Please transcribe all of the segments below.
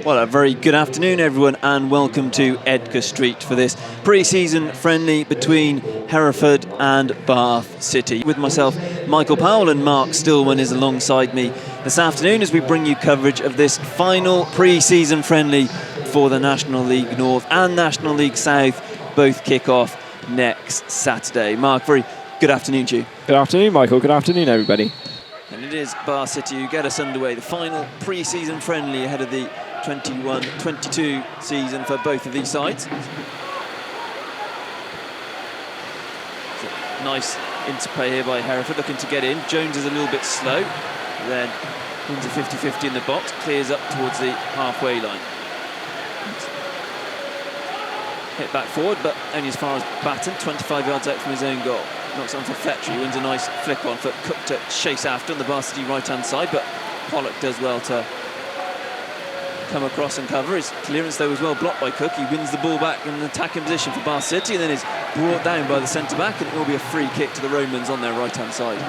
Well, a very good afternoon, everyone, and welcome to Edgar Street for this pre-season friendly between Hereford and Bath City. With myself, Michael Powell, and Mark Stillman is alongside me this afternoon as we bring you coverage of this final pre-season friendly for the National League North and National League South. Both kick off next Saturday. Mark, very good afternoon to you. Good afternoon, Michael. Good afternoon, everybody. And it is Bath City who get us underway, the final pre-season friendly ahead of the 21-22 season for both of these sides. Nice interplay here by Hereford, looking to get in. Jones is a little bit slow, then wins a 50-50 in the box, clears up towards the halfway line. Hit back forward, but only as far as Batten, 25 yards out from his own goal. Knocks it on for Fletcher, he wins a nice flick on for Cook to chase after on the Bath City right-hand side, but Pollock does well to come across and cover. His clearance though was well blocked by Cook. He wins the ball back in an attacking position for Bath City and then is brought down by the centre-back, and it will be a free kick to the Romans on their right-hand side.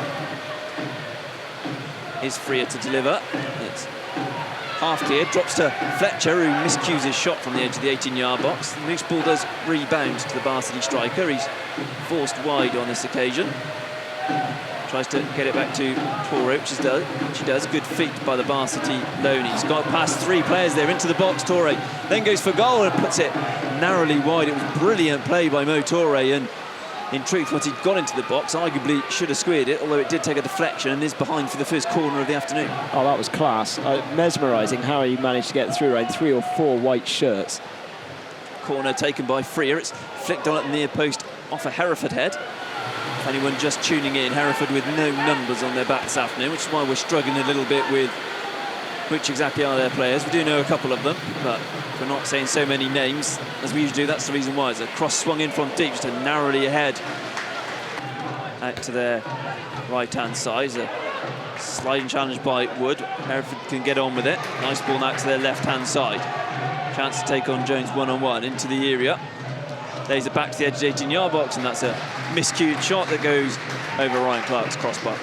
Is Freer to deliver. It's half clear, drops to Fletcher, who miscues his shot from the edge of the 18-yard box. The loose ball does rebound to the Bath City striker. He's forced wide on this occasion. Tries to get it back to Torre, which he does. Good feet by the Bath City loanee. He's got past three players there into the box. Torre then goes for goal and puts it narrowly wide. It was brilliant play by Mo Torre, and in truth, once he'd got into the box, arguably should have squared it, although it did take a deflection and is behind for the first corner of the afternoon. Oh, that was class. Mesmerising how he managed to get through around 3 or 4 white shirts. Corner taken by Freer. It's flicked on at the near post off a Hereford head. If anyone just tuning in, Hereford with no numbers on their back this afternoon, which is why we're struggling a little bit with which exactly are their players. We do know a couple of them, but we're not saying so many names as we usually do. That's the reason why. It's a cross swung in from deep, just a narrowly ahead out to their right-hand side. A sliding challenge by Wood. Hereford can get on with it. Nice ball now to their left-hand side. Chance to take on Jones one-on-one into the area. Lays it back to the edge of the 18-yard box, and that's a miscued shot that goes over Ryan Clark's crossbar.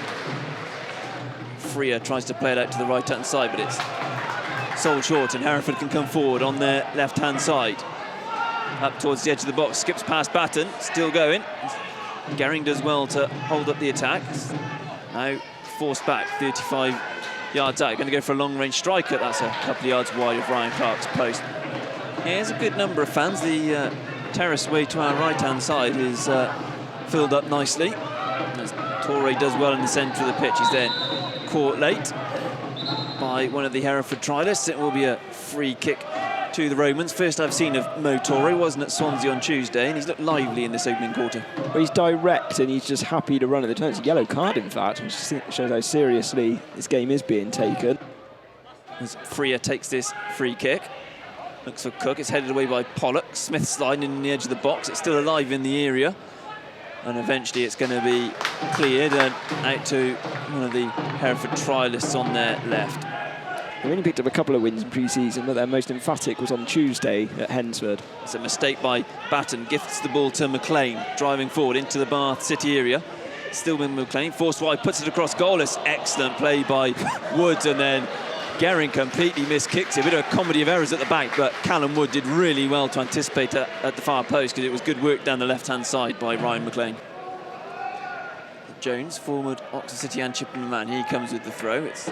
Freer tries to play it out to the right-hand side, but it's sold short, and Hereford can come forward on their left-hand side. Up towards the edge of the box, skips past Batten, still going. Gehring does well to hold up the attack. Now forced back, 35 yards out. Going to go for a long-range striker. That's a couple of yards wide of Ryan Clark's post. Here's a good number of fans. The terrace way to our right-hand side is filled up nicely. As Torre does well in the centre of the pitch. He's then caught late by one of the Hereford trialists. It will be a free kick to the Romans. First I've seen of Mo Torre. He wasn't at Swansea on Tuesday, and he's looked lively in this opening quarter. Well, he's direct and he's just happy to run at the turn. It's a yellow card, in fact, which shows how seriously this game is being taken. As Freer takes this free kick. Looks for Cook. It's headed away by Pollock. Smith sliding in the edge of the box. It's still alive in the area. And eventually it's going to be cleared and out to one of the Hereford trialists on their left. They've only picked up a couple of wins in pre-season, but their most emphatic was on Tuesday at Hereford. It's a mistake by Batten. Gifts the ball to McLean, driving forward into the Bath City area. Stillman McLean, forced wide, puts it across goal. It's excellent play by Woods, and then Gehring completely missed kicks. A bit of a comedy of errors at the back, but Callum Wood did really well to anticipate at the far post, because it was good work down the left-hand side by Ryan McLean. Jones, forward Oxford City and Chippenham man, he comes with the throw. It's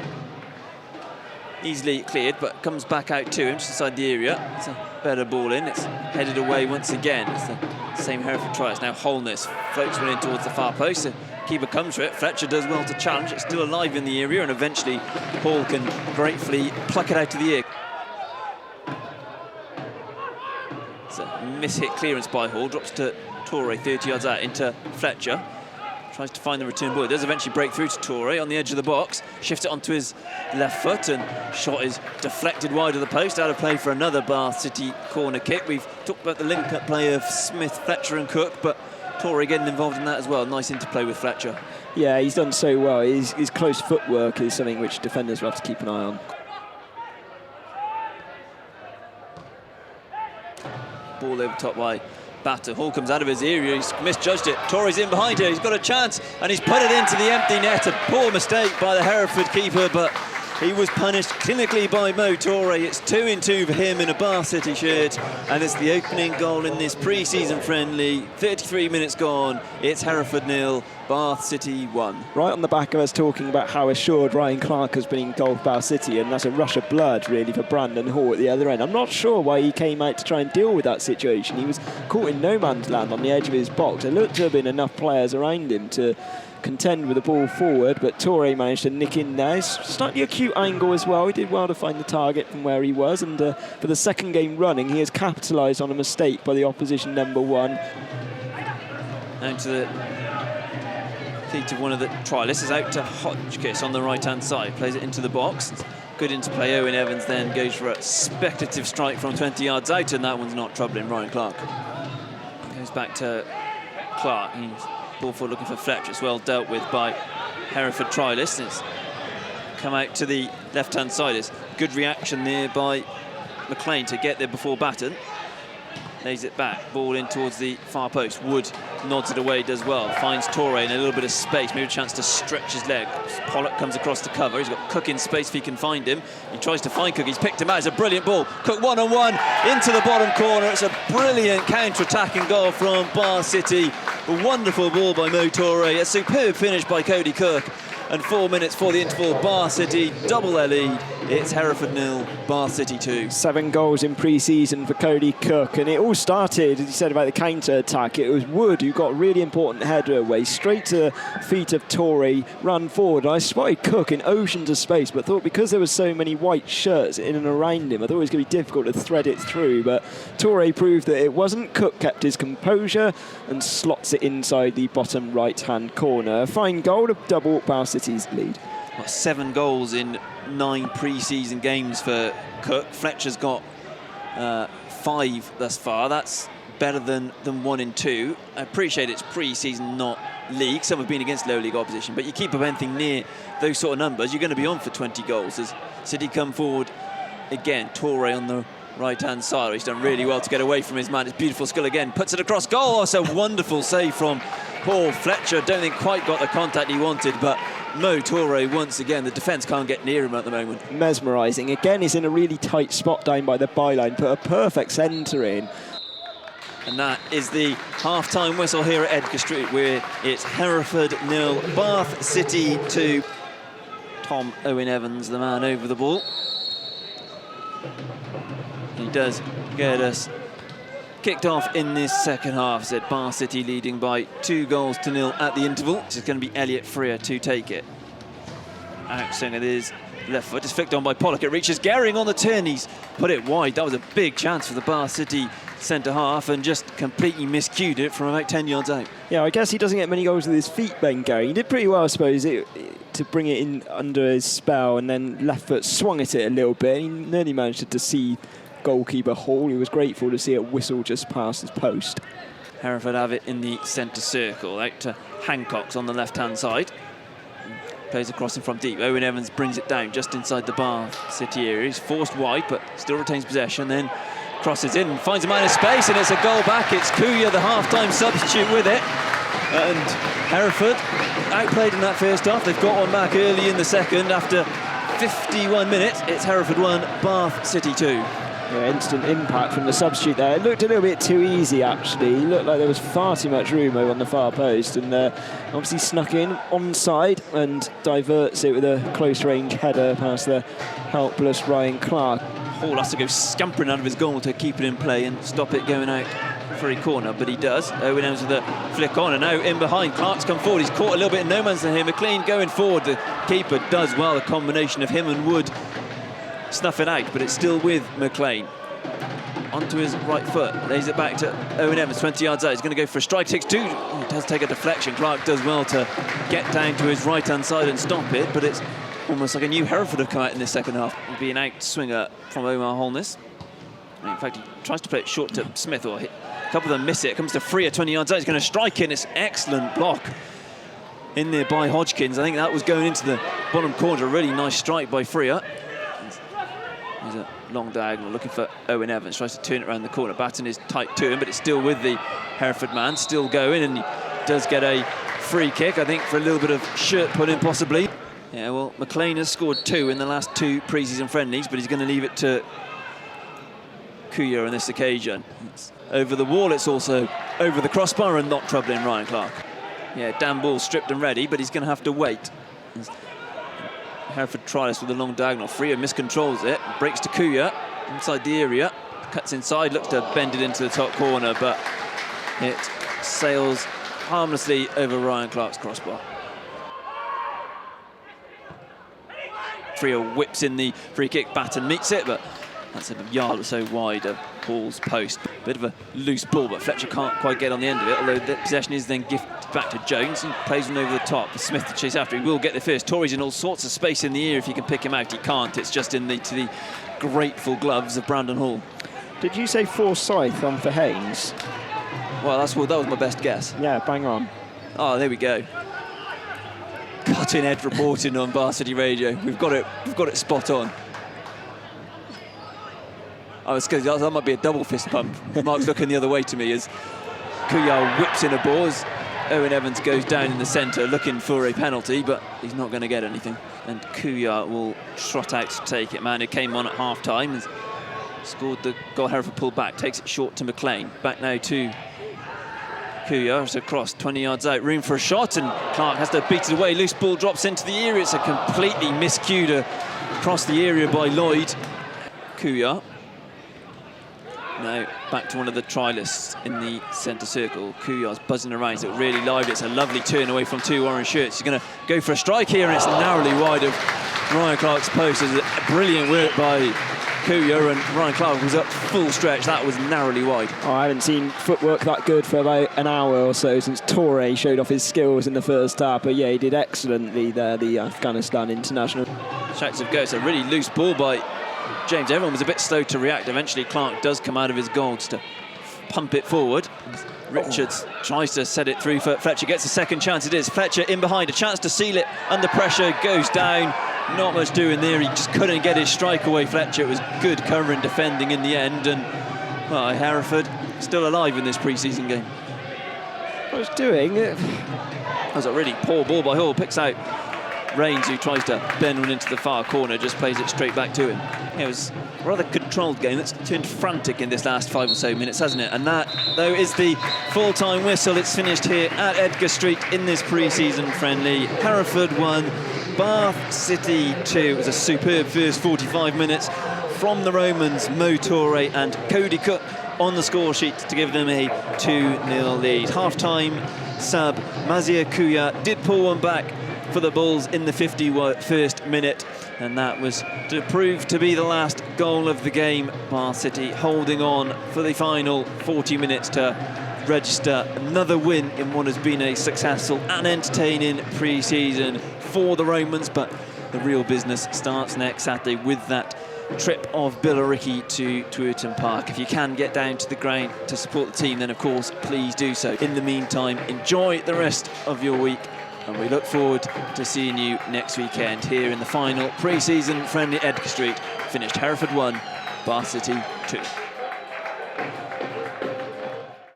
easily cleared, but comes back out to him just inside the area. It's a better ball in. It's headed away once again. It's the same Hereford try. It's now Holness. Floats one in towards the far post. The keeper comes for it. Fletcher does well to challenge. It's still alive in the area, and eventually Hall can gratefully pluck it out of the air. It's a miss-hit clearance by Hall. Drops to Torre, 30 yards out into Fletcher. Tries to find the return ball. It does eventually break through to Torre on the edge of the box. Shifts it onto his left foot, and shot is deflected wide of the post. Out of play for another Bath City corner kick. We've talked about the link-up play of Smith, Fletcher and Cook, but Torre getting involved in that as well. Nice interplay with Fletcher. Yeah, he's done so well. His close footwork is something which defenders will have to keep an eye on. Ball over top by Batter. Hall comes out of his area. He's misjudged it. Torre's in behind her. He's got a chance, and he's put it into the empty net. A poor mistake by the Hereford keeper, but He was punished clinically by Mo Torre. It's 2-2 for him in a Bath City shirt, and it's the opening goal in this pre-season friendly. 33 minutes gone. It's Hereford 0, Bath City 1. Right on the back of us talking about how assured Ryan Clark has been in goal for Bath City, and that's a rush of blood really for Brandon Hall at the other end. I'm not sure why he came out to try and deal with that situation. He was caught in no man's land on the edge of his box. There looked to have been enough players around him to contend with the ball forward, but Torre managed to nick in there. Slightly acute angle as well. He did well to find the target from where he was, and for the second game running, he has capitalised on a mistake by the opposition number 1. Down to the feet of one of the trialists, is out to Hotchkiss on the right-hand side, plays it into the box. It's good interplay. Owen Evans then goes for a speculative strike from 20 yards out, and that one's not troubling Ryan Clark. Goes back to Clark. He's ball forward looking for Fletcher. It's well dealt with by Hereford trialists. It's come out to the left-hand side. It's good reaction there by McLean to get there before Batten. Lays it back, ball in towards the far post. Wood nods it away, does well. Finds Torre in a little bit of space, maybe a chance to stretch his leg. Pollock comes across to cover. He's got Cook in space if he can find him. He tries to find Cook. He's picked him out. It's a brilliant ball. Cook one-on-one into the bottom corner. It's a brilliant counter-attacking goal from Bath City. A wonderful ball by Mo Torre. A superb finish by Cody Cook. And 4 minutes for the interval. Bath City double their lead. It's Hereford 0, Bath City 2. 7 goals in pre-season for Cody Cook, and it all started, as you said about the counter-attack. It was Wood who got a really important header away, straight to the feet of Torre, ran forward. I spotted Cook in oceans of space, but thought because there were so many white shirts in and around him, I thought it was going to be difficult to thread it through, but Torre proved that it wasn't. Cook kept his composure and slots it inside the bottom right-hand corner. A fine goal to double Bath City's lead. Got 7 goals in 9 pre-season games for Cook. Fletcher's got 5 thus far. That's better than 1 in 2. I appreciate it's pre-season, not league. Some have been against low league opposition, but you keep up anything near those sort of numbers, you're going to be on for 20 goals. As City come forward again, Torre on the right-hand side. He's done really well to get away from his man. It's beautiful skill again. Puts it across goal. It's a wonderful save from Paul Fletcher. Don't think quite got the contact he wanted, but Mo Torre, once again, the defence can't get near him at the moment. Mesmerising. Again, he's in a really tight spot down by the byline. Put a perfect centre in. And that is the half-time whistle here at Edgar Street, where it's Hereford 0, Bath City 2. Tom Owen Evans, the man over the ball. He does get us kicked off in this second half. Said Bath City leading by 2-0 at the interval. It's going to be Elliot Freer to take it. Outswing it is left foot. It's flicked on by Pollock. It reaches Gehring on the turn. He's put it wide. That was a big chance for the Bath City centre half, and just completely miscued it from about 10 yards out. Yeah, I guess he doesn't get many goals with his feet, Ben Gehring. He did pretty well, I suppose, to bring it in under his spell, and then left foot swung at it a little bit. He nearly managed to deceive goalkeeper Hall. He was grateful to see it whistle just past his post. Hereford have it in the centre circle, out to Hancock's on the left-hand side. Plays across and from deep. Owen Evans brings it down just inside the Bath City area. He's forced wide, but still retains possession. Then crosses in, finds a man in space, and it's a goal back. It's Kuya, the half-time substitute, with it. And Hereford outplayed in that first half. They've got one back early in the second. After 51 minutes, it's Hereford 1, Bath City 2. Yeah, instant impact from the substitute there. It looked a little bit too easy, actually. It looked like there was far too much room over on the far post, and obviously snuck in onside and diverts it with a close-range header past the helpless Ryan Clark. Hall has to go scampering out of his goal to keep it in play and stop it going out for a corner, but he does. Owen Evans with a flick on, and now in behind. Clark's come forward. He's caught a little bit in no man's land here. McLean going forward. The keeper does well. A combination of him and Wood snuff it out, but it's still with McLean. Onto his right foot, lays it back to Owen Evans, 20 yards out. He's going to go for a strike, takes 2. He does take a deflection. Clark does well to get down to his right-hand side and stop it, but it's almost like a new Hereford have come out in this second half. It'll be an out-swinger from Omar Holness. In fact, he tries to play it short to Smith, or a couple of them miss it. It comes to Freer, 20 yards out. He's going to strike in. It's excellent block in there by Hodgkins. I think that was going into the bottom corner. A really nice strike by Freer. There's a long diagonal looking for Owen Evans. Tries to turn it around the corner. Batten is tight to him, but it's still with the Hereford man. Still going, and he does get a free kick, I think, for a little bit of shirt pulling, possibly. Yeah, well, McLean has scored 2 in the last 2 pre-season friendlies, but he's going to leave it to Kuya on this occasion. It's over the wall, it's also over the crossbar and not troubling Ryan Clark. Yeah, Dan Ball stripped and ready, but he's going to have to wait. Hereford try this with a long diagonal. Freer miscontrols it, breaks to Kuya inside the area, cuts inside, looks to bend it into the top corner, but it sails harmlessly over Ryan Clark's crossbar. Freer whips in the free kick, Batten meets it, but that's a yard or so wide of Paul's post. Bit of a loose ball, but Fletcher can't quite get on the end of it, although the possession is then gifted back to Jones and plays one over the top. Smith to chase after, he will get the first. Torrey's in all sorts of space in the air if he can pick him out. He can't, it's just in to the grateful gloves of Brandon Hall. Did you say Forsyth on for Haynes? Well, that was my best guess. Yeah, bang on. Oh, there we go. Cutting edge reporting on Bar City Radio. We've got it spot on. I was scared that might be a double fist pump. Mark's looking the other way to me as Kuya whips in a ball as Owen Evans goes down in the centre looking for a penalty, but he's not going to get anything. And Kuya will trot out to take it. Man who came on at half-time has scored the goal. Hereford pulled back, takes it short to McLean. Back now to Kuya, it's across 20 yards out, room for a shot, and Clark has to beat it away. Loose ball drops into the area. It's a completely miscued across the area by Lloyd. Kuya. Now back to one of the trialists in the centre circle. Kuya's buzzing around, so really lively. It's a lovely turn away from 2 orange shirts. He's going to go for a strike here, and it's narrowly wide of Ryan Clark's post. It's brilliant work by Kuya, and Ryan Clark was up full stretch. That was narrowly wide. Oh, I haven't seen footwork that good for about an hour or so since Torre showed off his skills in the first half. But yeah, he did excellently there, the Afghanistan international. Shouts of go. It's a really loose ball by James. Everyone was a bit slow to react. Eventually Clark does come out of his goals to pump it forward. Richards tries to set it through for Fletcher, gets a second chance. It is Fletcher in behind, a chance to seal it under pressure, goes down. Not much doing there, he just couldn't get his strike away. Fletcher, it was good covering defending in the end, and well, Hereford still alive in this pre-season game. What was doing? That was a really poor ball by Hall, picks out Rains, who tries to bend one into the far corner, just plays it straight back to him. It was a rather controlled game that's turned frantic in this last 5 or so minutes, hasn't it? And that, though, is the full-time whistle. It's finished here at Edgar Street in this pre-season friendly. Hereford 1, Bath City 2. It was a superb first 45 minutes from the Romans, Mo Torre and Cody Cook on the score sheet to give them a 2-0 lead. Half-time sub Mazir Kuya did pull one back for the Bulls in the 51st minute, and that was to prove to be the last goal of the game. Bath City holding on for the final 40 minutes to register another win in what has been a successful and entertaining pre-season for the Romans, but the real business starts next Saturday with that trip of Billericay to Twerton Park. If you can get down to the ground to support the team, then of course please do so. In the meantime, enjoy the rest of your week, and we look forward to seeing you next weekend here in the final pre-season friendly Edgar Street. Finished Hereford 1, Bath City 2.